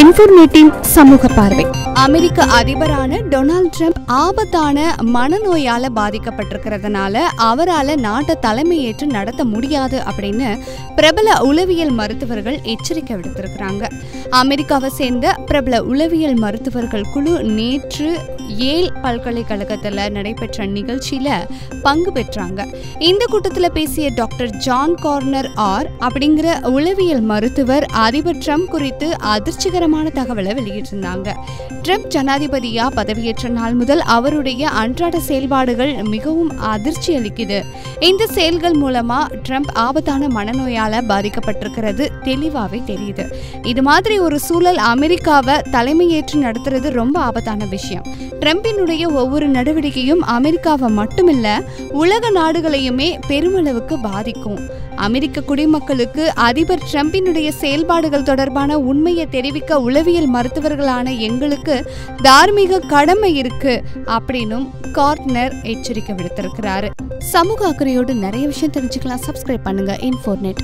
Informative சமூக பார்வை. அமெரிக்க அதிபரான Donald Trump ஆபத்தான மனநோயால பாதிக்கப்பட்டிருக்கிறதுனால அவரால் நாட்டை தலைமையேற்று நடத்த முடியாது அப்படின்னு பிரபல உளவியல் மருத்துவர்கள் எச்சரிக்கை விடுத்திருக்கிறாங்க. அமெரிக்காவை சேர்ந்த பிரபல உளவியல் மருத்துவர்கள் குழு நேற்று ஏல் பல்கலைக்கழகத்தில் நடைபெற்ற நிகழ்ச்சியில பங்கு பெற்றாங்க. இந்த கூட்டத்தில் பேசிய டாக்டர் ஜான் கார்னர் அப்படிங்கிற உளவியல் மருத்துவர் அதிபர் ட்ரம்ப் குறித்து அதிர்ச்சிகரமான தகவலை வெளியிட்டிருந்தாங்க. ட்ரம்ப் ஜனாதிபதியா பதவியேற்ற நாள் முதல் அவருடைய அன்றாட செயல்பாடுகள் மிகவும் அதிர்ச்சி அளிக்குது. இந்த செயல்கள் மூலமா ட்ரம்ப் ஆபத்தான மனநோயால பாதிக்கப்பட்டிருக்கிறது தெளிவாவே தெரியுது. இது மாதிரி ஒரு சூழல் அமெரிக்காவை தலைமையேற்று நடத்துறது ரொம்ப ஆபத்தான விஷயம். ட்ரம்பினுடைய ஒவ்வொரு நடவடிக்கையும் அமெரிக்காவை மட்டுமில்ல உலக நாடுகளையுமே பெருமளவுக்கு பாதிக்கும். அமெரிக்க குடிமக்களுக்கு அதிபர் ட்ரம்பினுடைய செயல்பாடுகள் தொடர்பான உண்மையை தெரிவிக்க உளவியல் மருத்துவர்களான எங்களுக்கு தார்மீக கடமை இருக்கு அப்படின்னும் கார்னர் எச்சரிக்கை விடுத்திருக்கிறாரு. சமூக அக்கறையோடு நிறைய விஷயம் தெரிஞ்சுக்கலாம். சப்ஸ்கிரைப் பண்ணுங்க இன்ஃபோர்நெட்.